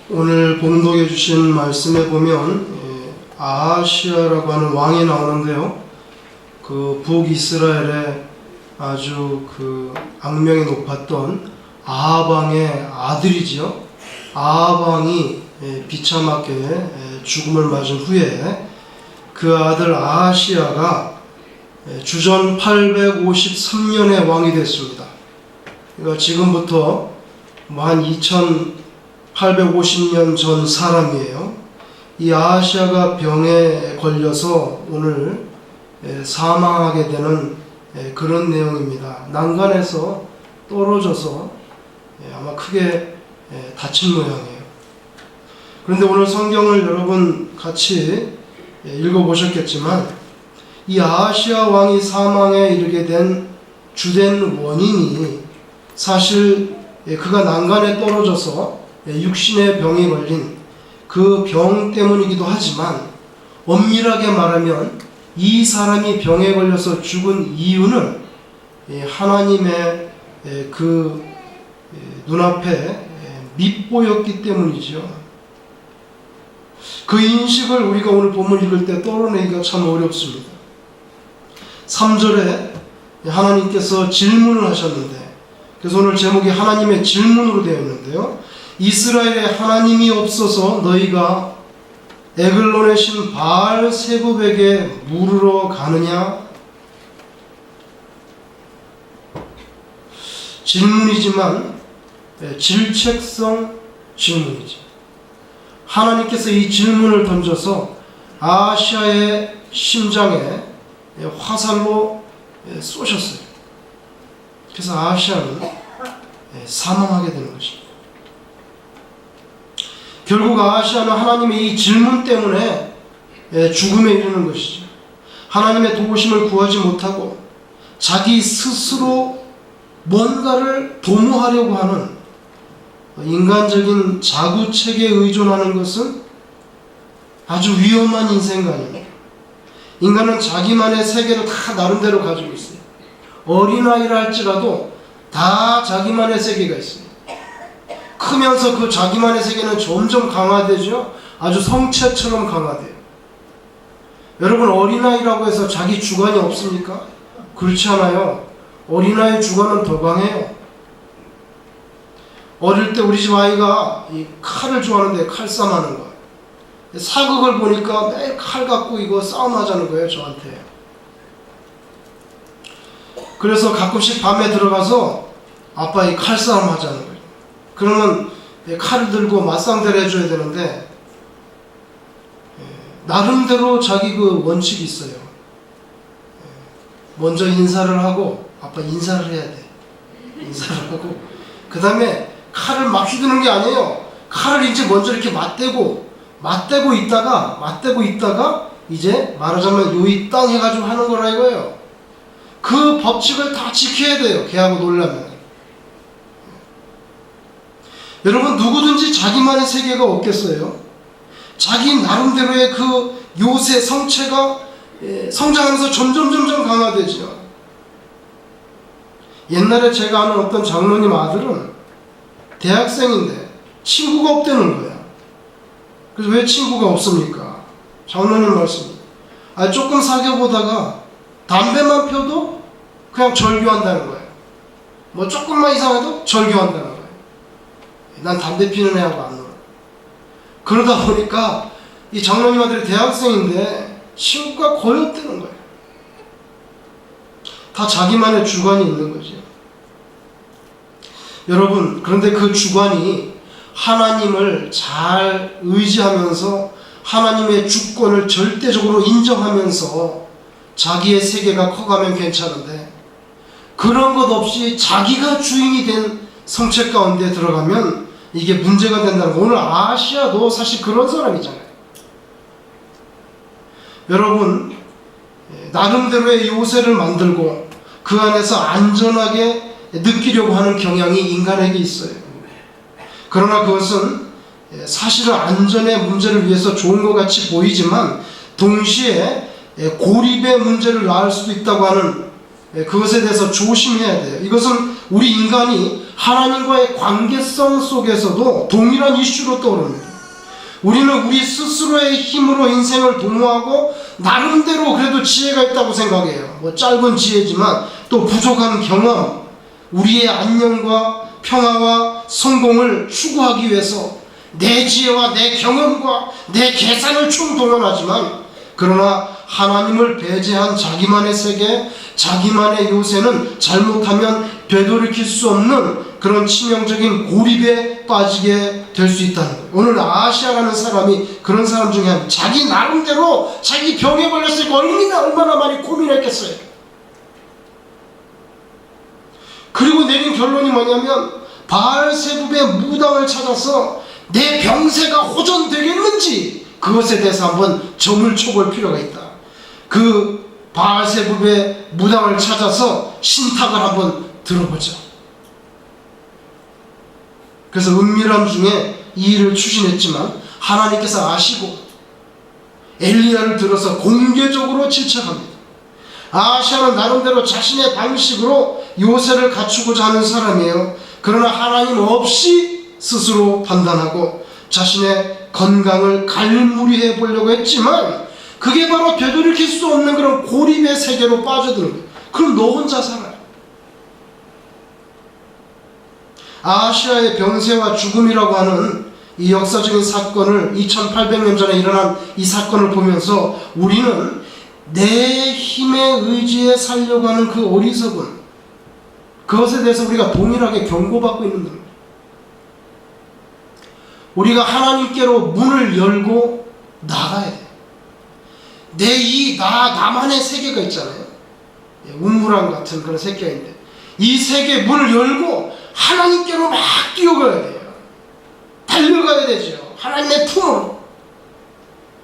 오늘 봉독해 주신 말씀에 보면 아하시아라고 하는 왕이 나오는데요. 그 북이스라엘의 아주 그 악명이 높았던 아합 왕의 아들이지요. 아합 왕이 비참하게 죽음을 맞은 후에 그 아들 아하시아가 주전 853년에 왕이 됐습니다. 그러니까 지금부터 한 2850년 전 사람이에요. 이 아하시아가 병에 걸려서 오늘 사망하게 되는 그런 내용입니다. 난간에서 떨어져서 아마 크게 다친 모양이에요. 그런데 오늘 성경을 여러분 같이 읽어보셨겠지만 이 아하시아 왕이 사망에 이르게 된 주된 원인이 사실 그가 난간에 떨어져서 육신의 병이 걸린 그 병 때문이기도 하지만, 엄밀하게 말하면 이 사람이 병에 걸려서 죽은 이유는 하나님의 그 눈앞에 밉보였기 때문이죠. 그 인식을 우리가 오늘 본문 읽을 때 떨어내기가 참 어렵습니다. 3절에 하나님께서 질문을 하셨는데, 그래서 오늘 제목이 하나님의 질문으로 되어 있는데요. 이스라엘에 하나님이 없어서 너희가 에글론의 신 바알세붑에게 물으러 가느냐? 질문이지만 질책성 질문이죠. 하나님께서 이 질문을 던져서 아하시아의 심장에 화살로 쏘셨어요. 그래서 아하시아는 사망하게 되는 것입니다. 결국 아하시아는 하나님의 이 질문 때문에 죽음에 이르는 것이죠. 하나님의 도우심을 구하지 못하고 자기 스스로 뭔가를 도모하려고 하는 인간적인 자구책에 의존하는 것은 아주 위험한 인생관이에요. 인간은 자기만의 세계를 다 나름대로 가지고 있어요. 어린아이라 할지라도 다 자기만의 세계가 있어요. 크면서 그 자기만의 세계는 점점 강화되죠. 아주 성체처럼 강화돼요. 여러분, 어린아이라고 해서 자기 주관이 없습니까? 그렇지 않아요. 어린아이 주관은 더 강해요. 어릴 때 우리 집 아이가 이 칼을 좋아하는데 칼싸움하는 거, 사극을 보니까 매일 칼 갖고 이거 싸움하자는 거예요, 저한테. 그래서 가끔씩 밤에 들어가서 아빠 이 칼싸움 하자는 거예요. 그러면 칼을 들고 맞상대를 해줘야 되는데 나름대로 자기 그 원칙이 있어요. 먼저 인사를 하고, 아빠 인사를 해야 돼. 인사를 하고 그 다음에 칼을 막 휘두르는 게 아니에요. 칼을 이제 먼저 이렇게 맞대고 있다가 이제 말하자면 요이 땅 해가지고 하는 거라 이거예요. 그 법칙을 다 지켜야 돼요. 걔하고 놀려면. 여러분, 누구든지 자기만의 세계가 없겠어요? 자기 나름대로의 그 요새 성체가 성장하면서 점점 강화되죠. 옛날에 제가 아는 어떤 장로님 아들은 대학생인데 친구가 없다는 거야. 그래서 왜 친구가 없습니까? 장로님 말씀이, 조금 사귀어보다가 담배만 펴도 그냥 절교한다는 거예요. 뭐 조금만 이상해도 절교한다는 거예요. 난 담배 피는 애하고 안 놀아. 그러다 보니까 이 장로님 아들이 대학생인데 친구가 거의 없다는 거예요. 다 자기만의 주관이 있는 거죠. 여러분, 그런데 그 주관이 하나님을 잘 의지하면서 하나님의 주권을 절대적으로 인정하면서 자기의 세계가 커가면 괜찮은데, 그런 것 없이 자기가 주인이 된 성체 가운데 들어가면 이게 문제가 된다는 거. 오늘 아하시아도 사실 그런 사람이잖아요. 여러분, 나름대로의 요새를 만들고 그 안에서 안전하게 느끼려고 하는 경향이 인간에게 있어요. 그러나 그것은 사실은 안전의 문제를 위해서 좋은 것 같이 보이지만 동시에 고립의 문제를 낳을 수도 있다고 하는 그것에 대해서 조심해야 돼요. 이것은 우리 인간이 하나님과의 관계성 속에서도 동일한 이슈로 떠오릅니다. 우리는 우리 스스로의 힘으로 인생을 도모하고 나름대로 그래도 지혜가 있다고 생각해요. 짧은 지혜지만 또 부족한 경험, 우리의 안녕과 평화와 성공을 추구하기 위해서 내 지혜와 내 경험과 내 계산을 총동원하지만, 그러나 하나님을 배제한 자기만의 세계, 자기만의 요새는 잘못하면 되돌이킬 수 없는 그런 치명적인 고립에 빠지게 될 수 있다는 거예요. 오늘 아시아라는 사람이 그런 사람 중에 한, 자기 나름대로 자기 병에 걸렸으니까 얼마나 많이 고민했겠어요. 그리고 내린 결론이 뭐냐면, 바알세불의 무당을 찾아서 내 병세가 호전되겠는지 그것에 대해서 한번 점을 쳐볼 필요가 있다. 그 바알세불의 무당을 찾아서 신탁을 한번 들어보자. 그래서 은밀함 중에 이 일을 추진했지만 하나님께서 아시고 엘리야를 들어서 공개적으로 질책합니다. 아시아는 나름대로 자신의 방식으로 요새를 갖추고자 하는 사람이에요. 그러나 하나님 없이 스스로 판단하고 자신의 건강을 갈무리해 보려고 했지만, 그게 바로 되돌이킬 수 없는 그런 고립의 세계로 빠져드는 거예요. 그럼 너 혼자 살아요. 아시아의 병세와 죽음이라고 하는 이 역사적인 사건을, 2800년 전에 일어난 이 사건을 보면서 우리는 내 힘에 의지해 살려고 하는 그 어리석은, 그것에 대해서 우리가 동일하게 경고받고 있는 겁니다. 우리가 하나님께로 문을 열고 나가야 돼요. 나만의 세계가 있잖아요. 운무랑 같은 그런 세계가 있는데, 이 세계 문을 열고 하나님께로 막 뛰어가야 돼요. 달려가야 되죠. 하나님의 품으로.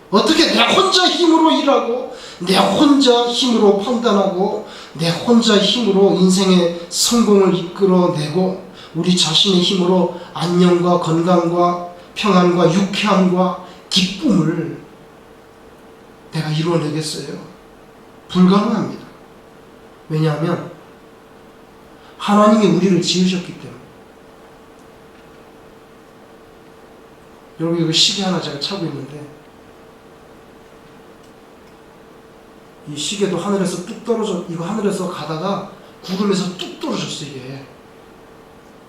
어떻게 내 혼자 힘으로 일하고, 내 혼자 힘으로 판단하고, 내 혼자 힘으로 인생의 성공을 이끌어내고, 우리 자신의 힘으로 안녕과 건강과 평안과 유쾌함과 기쁨을 내가 이루어내겠어요? 불가능합니다. 왜냐하면 하나님이 우리를 지으셨기 때문에. 여러분, 이거 시계 하나 제가 차고 있는데, 이 시계도 하늘에서 뚝 떨어져, 이거 하늘에서 가다가 구름에서 뚝 떨어졌어, 이게.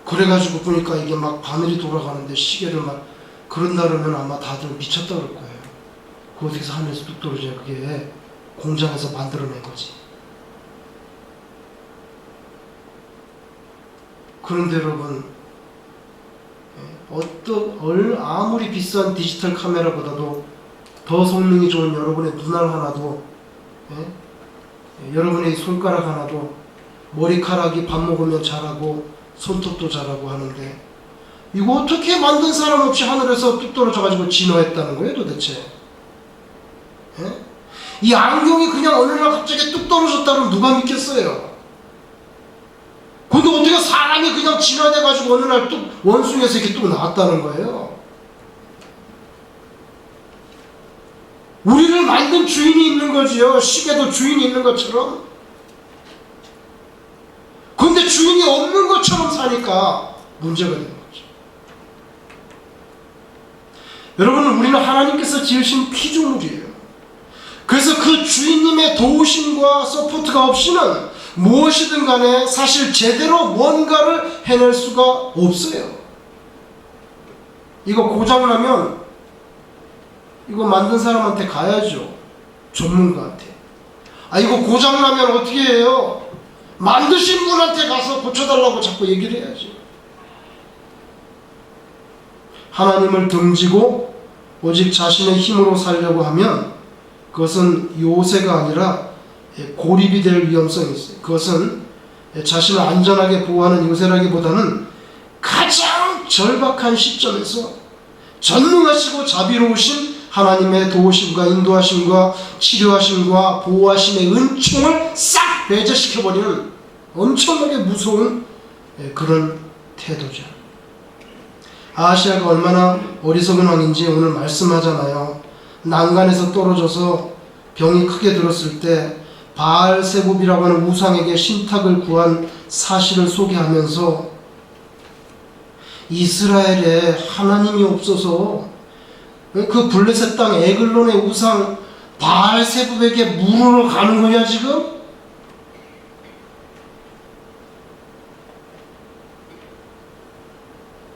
그래가지고 보니까 이게 막 바늘이 돌아가는데 시계를 막, 그런다 그러면 아마 다들 미쳤다 그럴 거예요. 그 어디서 하늘에서 뚝 떨어져요? 그게 공장에서 만들어낸 거지. 그런데 여러분, 아무리 비싼 디지털 카메라보다도 더 성능이 좋은 여러분의 눈알 하나도, 여러분의 손가락 하나도, 머리카락이 밥 먹으면 자라고 손톱도 자라고 하는데, 이거 어떻게 만든 사람 없이 하늘에서 뚝 떨어져가지고 진화했다는 거예요, 도대체? 이 안경이 그냥 어느 날 갑자기 뚝 떨어졌다면 누가 믿겠어요? 근데 어떻게 사람이 그냥 진화돼가지고 어느 날 뚝, 원숭이에서 이렇게 뚝 나왔다는 거예요? 우리를 만든 주인이 있는 거지요. 시계도 주인이 있는 것처럼. 그런데 주인이 없는 것처럼 사니까 문제가 되는 거죠. 여러분, 우리는 하나님께서 지으신 피조물이에요. 그래서 그 주인님의 도우심과 서포트가 없이는 무엇이든 간에 사실 제대로 뭔가를 해낼 수가 없어요. 이거 고장나면 이거 만든 사람한테 가야죠. 전문가한테. 이거 고장나면 어떻게 해요? 만드신 분한테 가서 고쳐달라고 자꾸 얘기를 해야지. 하나님을 등지고 오직 자신의 힘으로 살려고 하면 그것은 요새가 아니라 고립이 될 위험성이 있어요. 그것은 자신을 안전하게 보호하는 요새라기보다는 가장 절박한 시점에서 전능하시고 자비로우신 하나님의 도우심과 인도하심과 치료하심과 보호하심의 은총을 싹 배제시켜버리는 엄청나게 무서운 그런 태도죠. 아시아가 얼마나 어리석은 왕인지 오늘 말씀하잖아요. 난간에서 떨어져서 병이 크게 들었을 때 바알세붑이라고 하는 우상에게 신탁을 구한 사실을 소개하면서 이스라엘에 하나님이 없어서 그 블레셋 땅 에글론의 우상 바알세붑에게 물으러 가는 거냐 지금?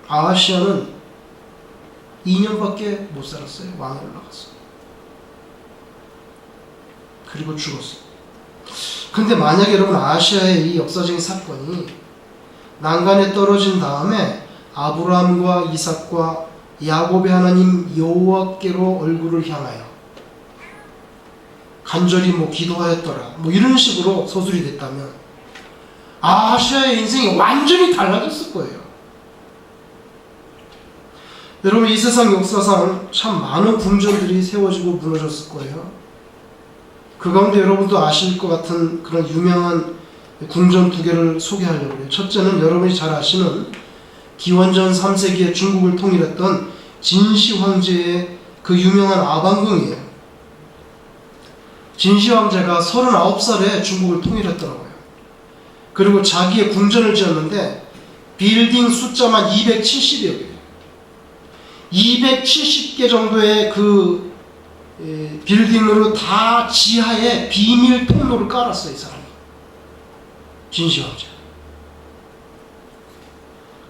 아하시아는 2년밖에 못 살았어요. 왕에 올라갔어. 그리고 죽었어. 근데 만약에 여러분 아하시아의 이 역사적인 사건이 난간에 떨어진 다음에 아브라함과 이삭과 야곱의 하나님 여호와께로 얼굴을 향하여 간절히 기도하였더라 이런 식으로 서술이 됐다면 아하시아의 인생이 완전히 달라졌을 거예요. 여러분 이 세상 역사상 참 많은 궁전들이 세워지고 무너졌을 거예요. 그 가운데 여러분도 아실 것 같은 그런 유명한 궁전 2개를 소개하려고 해요. 첫째는 여러분이 잘 아시는 기원전 3세기에 중국을 통일했던 진시 황제의 그 유명한 아방궁이에요. 진시 황제가 39살에 중국을 통일했더라고요. 그리고 자기의 궁전을 지었는데 빌딩 숫자만 270여 개예요. 270개 정도의 그 빌딩으로 다 지하에 비밀 통로를 깔았어요. 이 사람이. 진시 황제.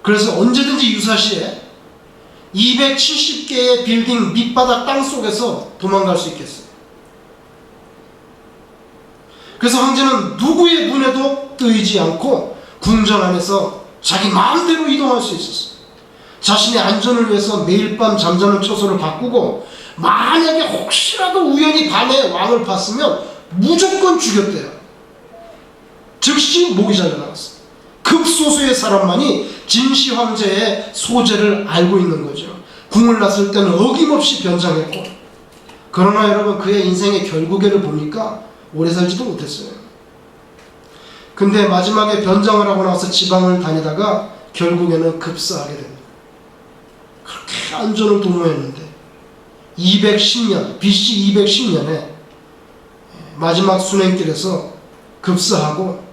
그래서 언제든지 유사시에 270개의 빌딩 밑바닥 땅 속에서 도망갈 수 있겠어요. 그래서 황제는 누구의 눈에도 뜨이지 않고 궁전 안에서 자기 마음대로 이동할 수 있었어요. 자신의 안전을 위해서 매일 밤 잠자는 처소를 바꾸고 만약에 혹시라도 우연히 밤에 왕을 봤으면 무조건 죽였대요. 즉시 목이 잘려나갔어요. 극소수의 사람만이 진시 황제의 소재를 알고 있는 거죠. 궁을 났을 때는 어김없이 변장했고, 그러나 여러분 그의 인생의 결국에를 보니까 오래 살지도 못했어요. 근데 마지막에 변장을 하고 나서 지방을 다니다가 결국에는 급사하게 됩니다. 그렇게 안전을 도모했는데 210년, BC 210년에 마지막 순행길에서 급사하고,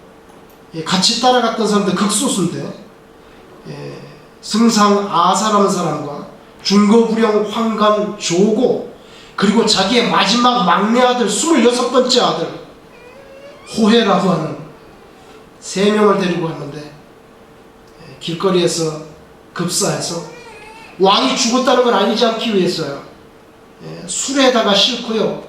같이 따라갔던 사람들 극소수인데 승상 아사라는 사람과 중거부령 황간 조고, 그리고 자기의 마지막 막내 아들 26번째 아들 호해라고 하는 3명을 데리고 왔는데 길거리에서 급사해서 왕이 죽었다는 걸 알리지 않기 위해서요, 술에다가 싣고요,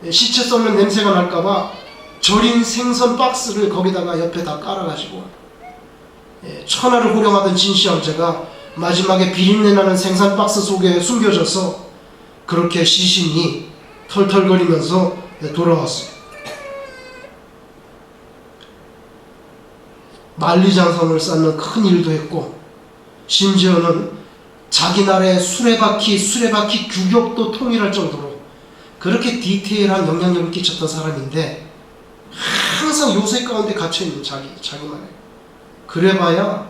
시체 썩는 냄새가 날까봐 절인 생선 박스를 거기다가 옆에 다 깔아가지고 천하를 호령하던 진시 황제가 마지막에 비린내나는 생선 박스 속에 숨겨져서 그렇게 시신이 털털거리면서 돌아왔어요. 만리장성을 쌓는 큰 일도 했고, 심지어는 자기 나라의 수레바퀴 규격도 통일할 정도로 그렇게 디테일한 영향력을 끼쳤던 사람인데, 항상 요새 가운데 갇혀있는 자기만의, 그래봐야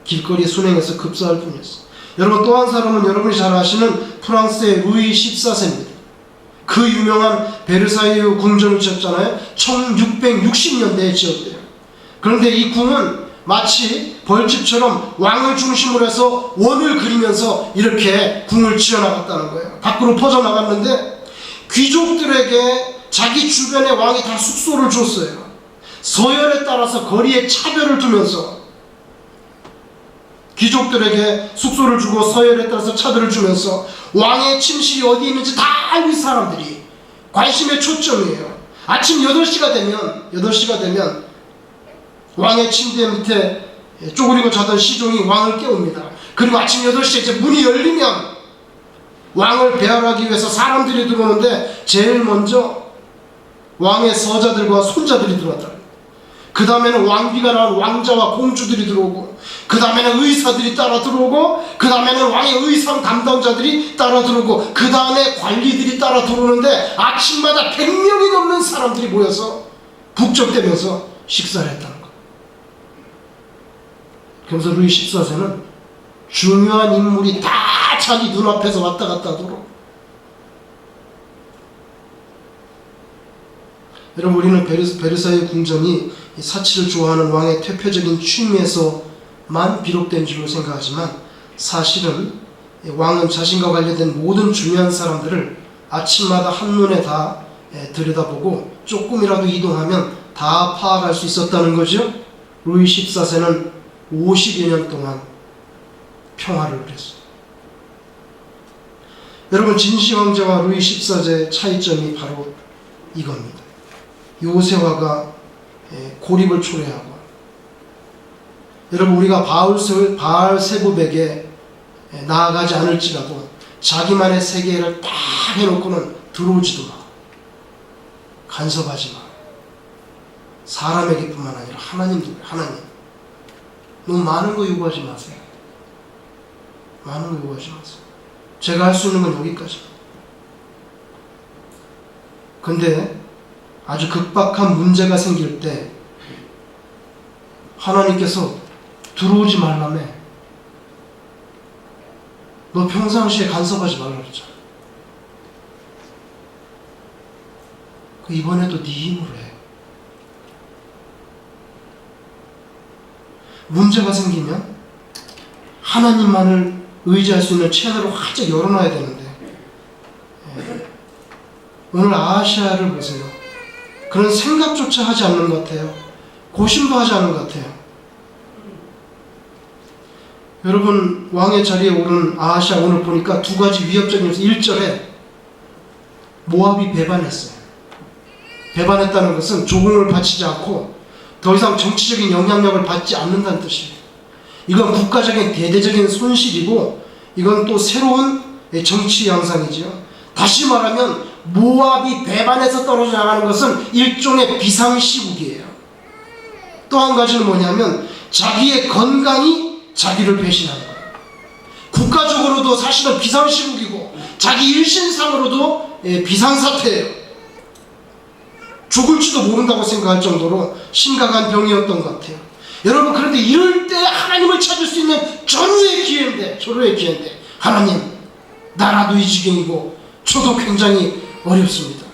길거리에 순행해서 급사할 뿐이었어. 여러분 또 한 사람은 여러분이 잘 아시는 프랑스의 루이 14세입니다. 그 유명한 베르사유 궁전을 지었잖아요. 1660년대에 지었대요. 그런데 이 궁은 마치 벌집처럼 왕을 중심으로 해서 원을 그리면서 이렇게 궁을 지어나갔다는 거예요. 밖으로 퍼져나갔는데 귀족들에게 자기 주변에 왕이 다 숙소를 줬어요. 서열에 따라서 거리에 차별을 두면서 귀족들에게 숙소를 주고 서열에 따라서 차별을 주면서 왕의 침실이 어디 있는지 다 알고 있는 사람들이 관심의 초점이에요. 아침 8시가 되면 왕의 침대 밑에 쪼그리고 자던 시종이 왕을 깨웁니다. 그리고 아침 8시에 이제 문이 열리면 왕을 배열하기 위해서 사람들이 들어오는데 제일 먼저 왕의 서자들과 손자들이 들어왔다. 그 다음에는 왕비가 나온 왕자와 공주들이 들어오고, 그 다음에는 의사들이 따라 들어오고, 그 다음에는 왕의 의상 담당자들이 따라 들어오고, 그 다음에 관리들이 따라 들어오는데 아침마다 100명이 넘는 사람들이 모여서 북적대면서 식사를 했다는 것. 그래서 루이 14세는 중요한 인물이 다 자기 눈앞에서 왔다 갔다 하도록 여러분, 우리는 베르사유 궁전이 사치를 좋아하는 왕의 대표적인 취미에서만 비롯된 줄로 생각하지만, 사실은 왕은 자신과 관련된 모든 중요한 사람들을 아침마다 한눈에 다 들여다보고 조금이라도 이동하면 다 파악할 수 있었다는 거죠. 루이 14세는 50여 년 동안 평화를 누렸어요. 여러분, 진시 황제와 루이 14세의 차이점이 바로 이겁니다. 요새화가 고립을 초래하고, 여러분, 우리가 바알세붑에게 나아가지 않을지라도 자기만의 세계를 딱 해놓고는 들어오지도 마, 간섭하지 마. 사람에게뿐만 아니라 하나님 너무 많은 거 요구하지 마세요. 많은 거 요구하지 마세요. 제가 할 수 있는 건 여기까지입니다. 근데 아주 급박한 문제가 생길 때 하나님께서 들어오지 말라며, 너 평상시에 간섭하지 말라 그랬잖아. 이번에도 네 힘으로 해. 문제가 생기면 하나님만을 의지할 수 있는 채널을 활짝 열어놔야 되는데, 오늘 아하시아를 보세요. 그런 생각조차 하지 않는 것 같아요. 고심도 하지 않는 것 같아요. 여러분, 왕의 자리에 오른 아하시아 오늘 보니까 두 가지 위협적인 요소. 1절에 모압이 배반했어요. 배반했다는 것은 조공을 바치지 않고 더 이상 정치적인 영향력을 받지 않는다는 뜻이에요. 이건 국가적인 대대적인 손실이고, 이건 또 새로운 정치 양상이지요. 다시 말하면 모압이 배반해서 떨어져 나가는 것은 일종의 비상시국이에요. 또 한 가지는 뭐냐면 자기의 건강이 자기를 배신하는 거예요. 국가적으로도 사실은 비상시국이고 자기 일신상으로도 비상사태예요. 죽을지도 모른다고 생각할 정도로 심각한 병이었던 것 같아요. 여러분, 그런데 이럴 때 하나님을 찾을 수 있는 절호의 기회인데 하나님, 나라도 이 지경이고 저도 굉장히 어렵습니다.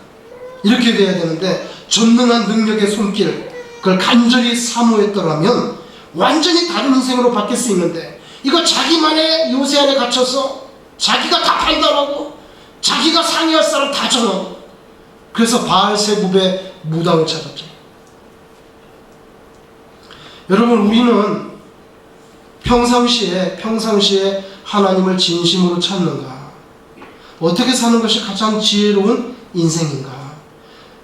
이렇게 돼야 되는데, 전능한 능력의 손길, 그걸 간절히 사모했더라면 완전히 다른 인생으로 바뀔 수 있는데, 이거 자기만의 요새 안에 갇혀서 자기가 다 판단하고 자기가 상의할 사람 다 정하고, 그래서 바알세붑의 무당을 찾았죠. 여러분, 우리는 평상시에 하나님을 진심으로 찾는가? 어떻게 사는 것이 가장 지혜로운 인생인가?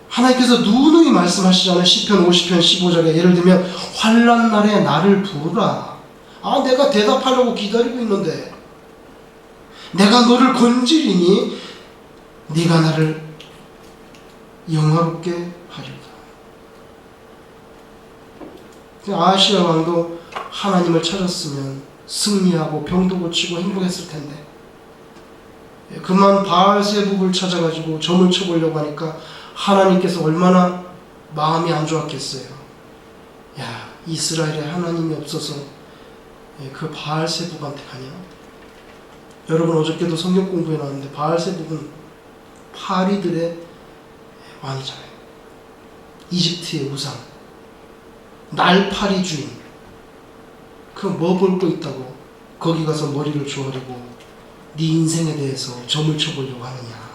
하나님께서 누누이 말씀하시잖아요. 시편 50편 15절에 예를 들면 환난 날에 나를 부르라. 내가 대답하려고 기다리고 있는데, 내가 너를 건지리니 네가 나를 영화롭게 하리로다. 아하시아 왕도 하나님을 찾았으면 승리하고 병도 고치고 행복했을 텐데, 그만 바알세붑을 찾아가지고 점을 쳐보려고 하니까 하나님께서 얼마나 마음이 안 좋았겠어요. 야, 이스라엘에 하나님이 없어서 그 바알세붑한테 가냐? 여러분, 어저께도 성경 공부에 나왔는데 바알세붑은 파리들의 왕이잖아요. 이집트의 우상, 날파리 주인. 그 뭐 볼 거 있다고 거기 가서 머리를 조아리고 네 인생에 대해서 점을 쳐보려고 하느냐?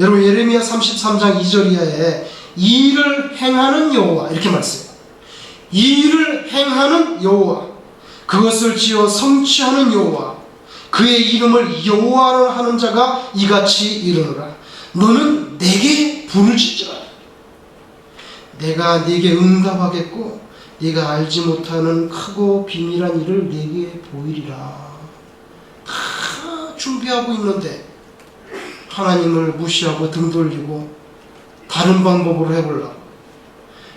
여러분, 예레미야 33장 2절 이하에 이 일을 행하는 여호와, 이렇게 말씀해요. 이 일을 행하는 여호와, 그것을 지어 성취하는 여호와, 그의 이름을 여호와라 하는 자가 이같이 이르노라. 너는 내게 부르짖으라. 내가 네게 응답하겠고 네가 알지 못하는 크고 비밀한 일을 네게 보이리라. 다 준비하고 있는데 하나님을 무시하고 등 돌리고 다른 방법으로 해보려고.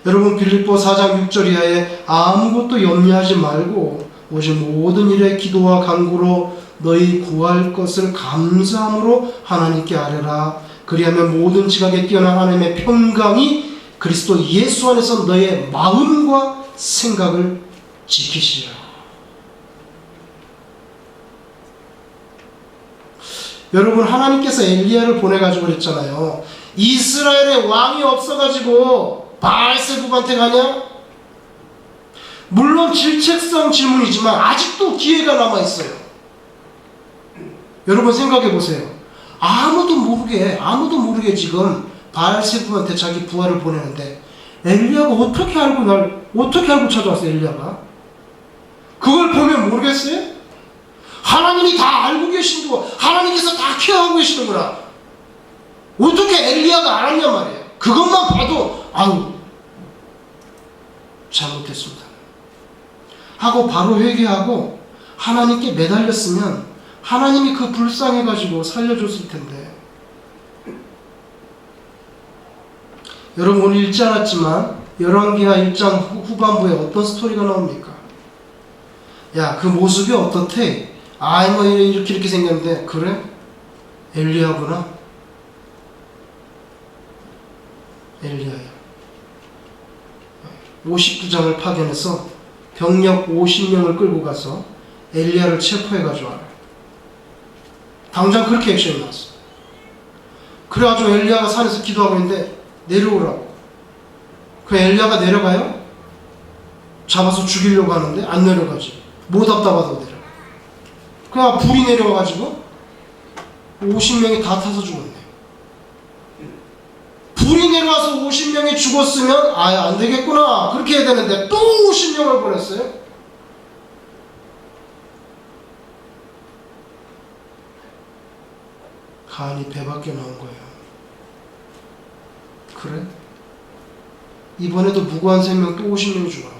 여러분, 빌립보 4장 6절 이하에 아무것도 염려하지 말고 오직 모든 일에 기도와 간구로 너희 구할 것을 감사함으로 하나님께 아뢰라. 그리하면 모든 지각에 뛰어난 하나님의 평강이 그리스도 예수 안에서 너의 마음과 생각을 지키시리라. 여러분, 하나님께서 엘리야를 보내가지고 그랬잖아요. 이스라엘에 왕이 없어가지고 바알세불한테 가냐? 물론 질책성 질문이지만 아직도 기회가 남아있어요. 여러분 생각해 보세요. 아무도 모르게 지금 바알세불한테 자기 부하를 보내는데 엘리야가 어떻게 알고 찾아왔어요? 엘리야가 그걸 보면 모르겠어요? 하나님이 다 알고 계신고 하나님께서 다 케어하고 계시는구나. 어떻게 엘리야가 알았냔 말이에요. 그것만 봐도 아유 잘못했습니다 하고 바로 회개하고 하나님께 매달렸으면 하나님이 그 불쌍해가지고 살려줬을 텐데. 여러분 오늘 읽지 않았지만 열왕기하 1장 후반부에 어떤 스토리가 나옵니까? 야, 그 모습이 어떻대? 아이 뭐 이렇게 생겼는데 그래? 엘리야구나. 엘리야야. 59장을 파견해서 병력 50명을 끌고 가서 엘리야를 체포해가지고 와라. 당장 그렇게 액션이 나왔어. 그래가지고 엘리야가 산에서 기도하고 있는데 내려오라고. 그 엘리야가 내려가요? 잡아서 죽이려고 하는데 안 내려가지. 뭐 답답하다고 내려가. 그냥 불이 내려와가지고 50명이 다 타서 죽었네. 불이 내려와서 50명이 죽었으면 아예 안 되겠구나 그렇게 해야 되는데 또 50명을 보냈어요. 간이 배밖에 나온 거예요. 그래? 이번에도 무고한 3명 또 50명이 죽어라.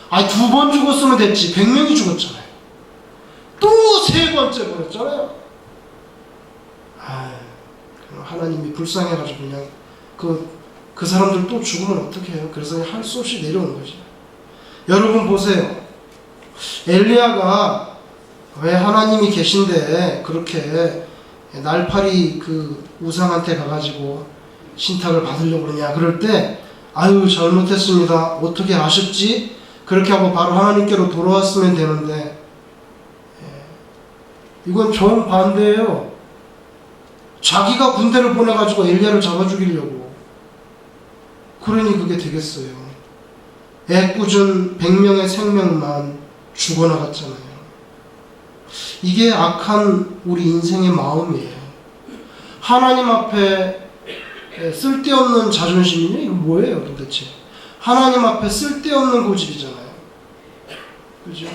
아니 2번 죽었으면 됐지. 100명이 죽었잖아요. 또 3번째 보냈잖아요. 하나님이 불쌍해가지고 그냥 그 사람들 또 죽으면 어떻게 해요? 그래서 할 수 없이 내려오는 거지. 여러분 보세요. 엘리야가 왜 하나님이 계신데 그렇게 날파리 그 우상한테 가가지고 신탁을 받으려고 그러냐 그럴 때 아유 잘못했습니다. 어떻게 아셨지? 그렇게 하고 바로 하나님께로 돌아왔으면 되는데 이건 정반대예요. 자기가 군대를 보내가지고 엘리야를 잡아 죽이려고. 그러니 그게 되겠어요. 애꿎은 100명의 생명만 죽어나갔잖아요. 이게 악한 우리 인생의 마음이에요. 하나님 앞에 쓸데없는 자존심이냐? 이거 뭐예요 도대체? 하나님 앞에 쓸데없는 고집이잖아요. 그죠?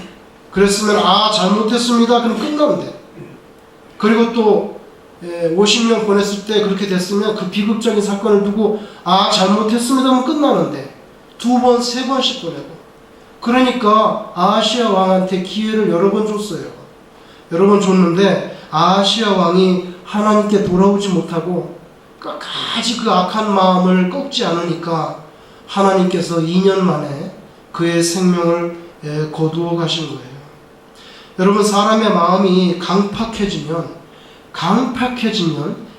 그랬으면 잘못했습니다. 그럼 끝나면 돼. 그리고 또 50명 보냈을 때 그렇게 됐으면 그 비극적인 사건을 두고 잘못했습니다 하면 끝나는데 2번, 3번씩 보내고. 그러니까 아하시야 왕한테 기회를 여러 번 줬어요. 여러 번 줬는데 아하시야 왕이 하나님께 돌아오지 못하고 끝까지 그 악한 마음을 꺾지 않으니까 하나님께서 2년 만에 그의 생명을 거두어 가신 거예요. 여러분 사람의 마음이 강팍해지면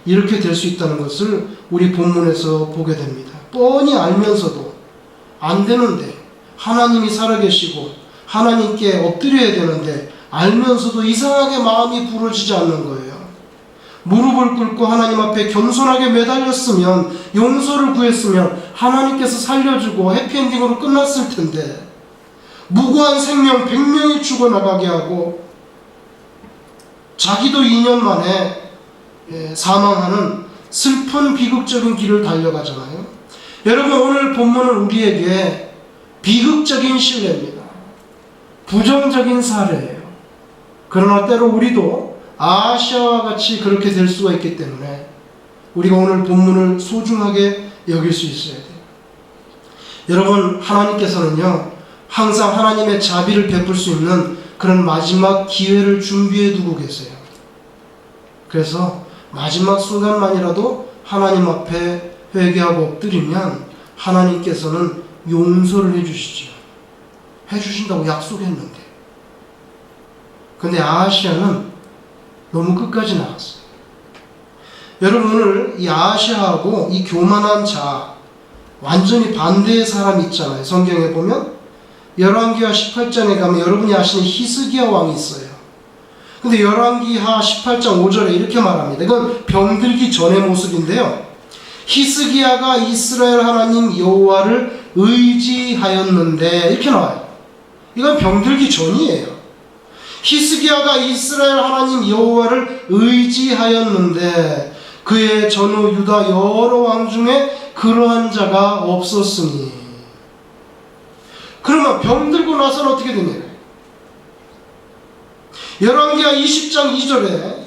이렇게 될 수 있다는 것을 우리 본문에서 보게 됩니다. 뻔히 알면서도 안 되는데 하나님이 살아계시고 하나님께 엎드려야 되는데 알면서도 이상하게 마음이 부러지지 않는 거예요. 무릎을 꿇고 하나님 앞에 겸손하게 매달렸으면 용서를 구했으면 하나님께서 살려주고 해피엔딩으로 끝났을 텐데 무고한 생명 100명이 죽어나가게 하고 자기도 2년 만에 사망하는 슬픈 비극적인 길을 달려가잖아요. 여러분 오늘 본문은 우리에게 비극적인 신뢰입니다. 부정적인 사례예요. 그러나 때로 우리도 아하시아와 같이 그렇게 될 수가 있기 때문에 우리가 오늘 본문을 소중하게 여길 수 있어야 돼요. 여러분 하나님께서는요 항상 하나님의 자비를 베풀 수 있는 그런 마지막 기회를 준비해 두고 계세요. 그래서 마지막 순간만이라도 하나님 앞에 회개하고 엎드리면 하나님께서는 용서를 해주시죠. 해주신다고 약속했는데. 근데 아하시아는 너무 끝까지 나갔어요. 여러분 오늘 이 아하시아하고 이 교만한 자 완전히 반대의 사람이 있잖아요. 성경에 보면 열왕기하 18장에 가면 여러분이 아시는 히스기야 왕이 있어요. 근데 열왕기하 18장 5절에 이렇게 말합니다. 이건 병들기 전의 모습인데요. 히스기야가 이스라엘 하나님 여호와를 의지하였는데 이렇게 나와요. 이건 병들기 전이에요. 히스기야가 이스라엘 하나님 여호와를 의지하였는데 그의 전후 유다 여러 왕 중에 그러한 자가 없었으니. 그러면 병들고 나서는 어떻게 되냐? 열왕기하 20장 2절에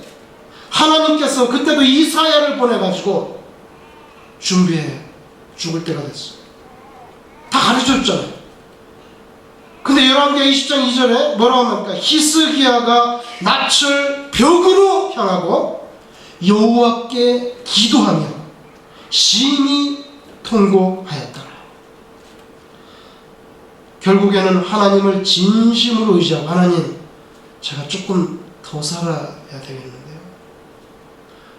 하나님께서 그때도 이사야를 보내가지고 준비해, 죽을 때가 됐어. 다 가르쳐줬잖아요. 근데 열왕기하 20장 2절에 뭐라고 합니까? 히스기야가 낯을 벽으로 향하고 여호와께 기도하며 심히 통곡하였더라. 결국에는 하나님을 진심으로 의지하고, 하나님, 제가 조금 더 살아야 되겠는데요.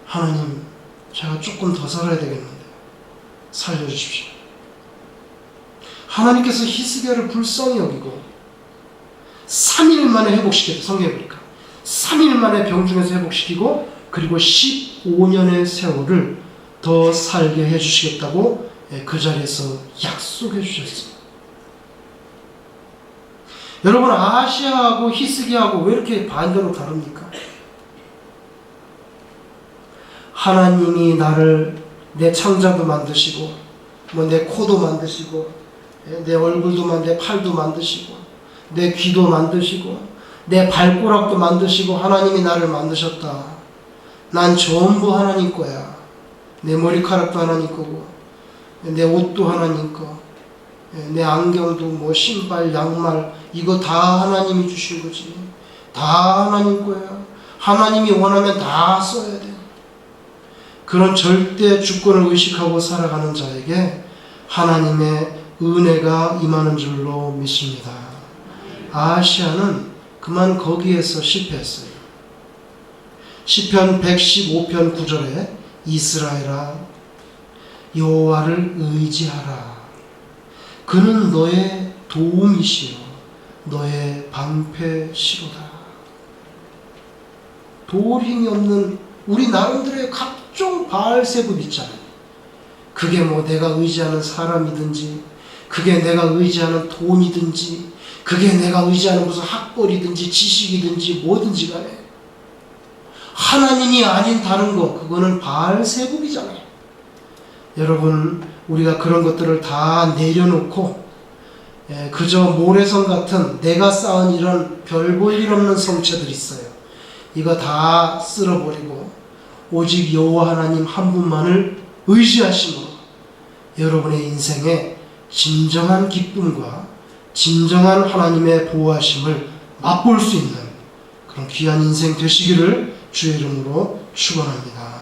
하나님, 제가 조금 더 살아야 되겠는데 살려주십시오. 하나님께서 히스기야를 불쌍히 여기고 3일 만에 회복시켰다. 성경에 보니까 3일 만에 병중에서 회복시키고, 그리고 15년의 세월을 더 살게 해주시겠다고 그 자리에서 약속해 주셨습니다. 여러분, 아시아하고 히스기야하고 왜 이렇게 반대로 다릅니까? 하나님이 나를, 내 창자도 만드시고 내 코도 만드시고 내 얼굴도 내 팔도 만드시고 내 귀도 만드시고 내 발꼬락도 만드시고 하나님이 나를 만드셨다. 난 전부 하나님 거야. 내 머리카락도 하나님 거고 내 옷도 하나님 거, 내 안경도 신발, 양말, 이거 다 하나님이 주신 거지. 다 하나님 거야. 하나님이 원하면 다 써야 돼. 그런 절대 주권을 의식하고 살아가는 자에게 하나님의 은혜가 임하는 줄로 믿습니다. 아시아는 그만 거기에서 실패했어요. 시편 115편 9절에 이스라엘아 여호와를 의지하라. 그는 너의 도움이시요 너의 방패시로다. 도울 힘이 없는 우리 나름대로의 각종 바알세불 있잖아요. 그게 내가 의지하는 사람이든지, 그게 내가 의지하는 돈이든지, 그게 내가 의지하는 무슨 학벌이든지 지식이든지 뭐든지 간에 하나님이 아닌 다른 거, 그거는 바알세불이잖아요. 여러분, 우리가 그런 것들을 다 내려놓고 그저 모래성 같은 내가 쌓은 이런 별 볼 일 없는 성체들이 있어요. 이거 다 쓸어버리고 오직 여호와 하나님 한 분만을 의지하심으로 여러분의 인생에 진정한 기쁨과 진정한 하나님의 보호하심을 맛볼 수 있는 그런 귀한 인생 되시기를 주의 이름으로 축원합니다.